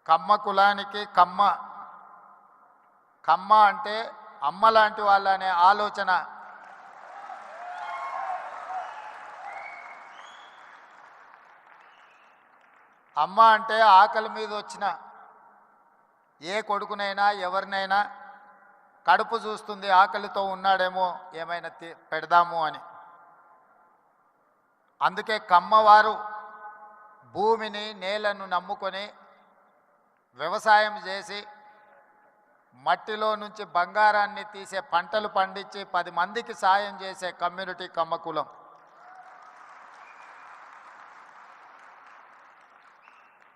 కమ్మ కులానికి కమ్మ కమ్మ అంటే అమ్మ లాంటి వాళ్ళనే ఆలోచన అమ్మ అంటే ఆకలి మీద వచ్చిన ఏ కొడుకునైనా ఎవరినైనా కడుపు చూస్తుంది, ఆకలితో ఉన్నాడేమో ఏమైనా పెడదాము అని. అందుకే కమ్మవారు భూమిని నేలను నమ్ముకొని వ్యవసాయం చేసి మట్టిలో నుంచి బంగారాన్ని తీసే పంటలు పండించి 10 మందికి సాయం చేసే కమ్యూనిటీ కమ్మ కులం.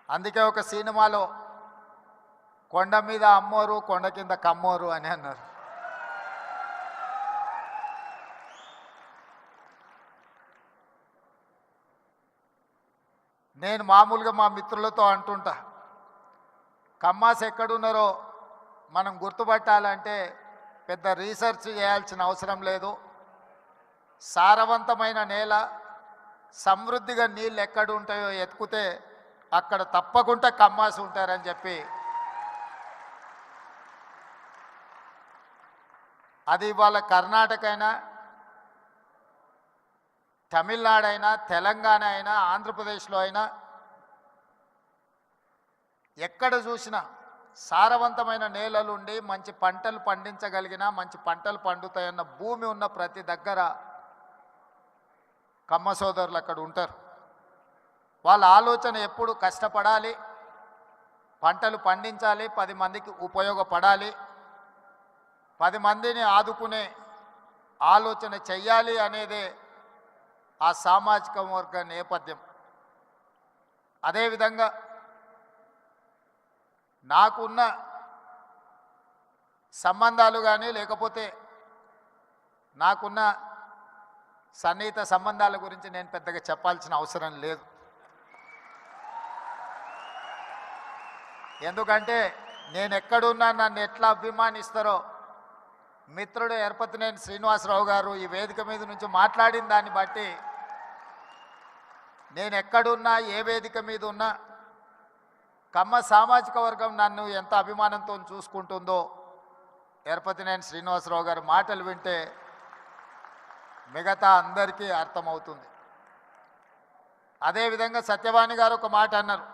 అందుకే ఒక సినిమాలో కొండ మీద అమ్మోరు కొండ కింద కమ్మోరు అని అన్నారు. నేను మామూలుగా మా మిత్రులతో అంటుంటా, కమ్మాస్ ఎక్కడున్నారో మనం గుర్తుపట్టాలంటే పెద్ద రీసెర్చ్ చేయాల్సిన అవసరం లేదు. సారవంతమైన నేల, సమృద్ధిగా నీళ్ళు ఎక్కడ ఉంటాయో ఎత్తుకుతే అక్కడ తప్పకుండా కమ్మాస్ ఉంటారని చెప్పి, అది ఇవాళ కర్ణాటక అయినా, తమిళనాడు అయినా, తెలంగాణ అయినా, ఆంధ్రప్రదేశ్లో అయినా ఎక్కడ చూసినా సారవంతమైన నేలలుండి మంచి పంటలు పండించగలిగిన, మంచి పంటలు పండుతాయన్న భూమి ఉన్న ప్రతి దగ్గర కమ్మ సోదరులు అక్కడ ఉంటారు. వాళ్ళ ఆలోచన ఎప్పుడు కష్టపడాలి, పంటలు పండించాలి, 10 మందికి ఉపయోగపడాలి, 10 మందిని ఆదుకునే ఆలోచన చెయ్యాలి అనేదే ఆ సామాజిక వర్గ నేపథ్యం. అదేవిధంగా నాకున్న సంబంధాలు కానీ లేకపోతే నాకున్న సన్నిహిత సంబంధాల గురించి నేను పెద్దగా చెప్పాల్సిన అవసరం లేదు. ఎందుకంటే నేను ఎక్కడున్నా నన్ను ఎట్లా అభిమానిస్తారో మిత్రుడు ఎరపతినేని శ్రీనివాసరావు గారు ఈ వేదిక మీద నుంచి మాట్లాడిన దాన్ని బట్టి నేను ఎక్కడున్నా, ఏ వేదిక మీద ఉన్నా కమ్మ సామాజిక వర్గం నన్ను ఎంత అభిమానంతో చూసుకుంటుందో ఎరపతినేని శ్రీనివాసరావు గారి మాటలు వింటే మిగతా అందరికీ అర్థమవుతుంది. అదేవిధంగా సత్యవాణి గారు ఒక మాట అన్నారు.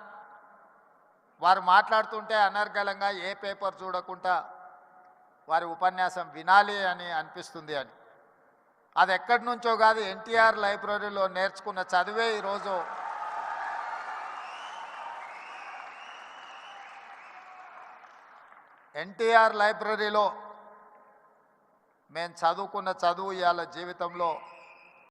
వారు మాట్లాడుతుంటే అనర్గళంగా ఏ పేపర్ చూడకుండా వారి ఉపన్యాసం వినాలి అని అనిపిస్తుంది అని. అది ఎక్కడి నుంచో కాదు, ఎన్టీఆర్ లైబ్రరీలో నేర్చుకున్న చదివే ఈరోజు ఎన్టీఆర్ లైబ్రరీలో మేము చదువుకున్న చదువు ఇవాళ జీవితంలో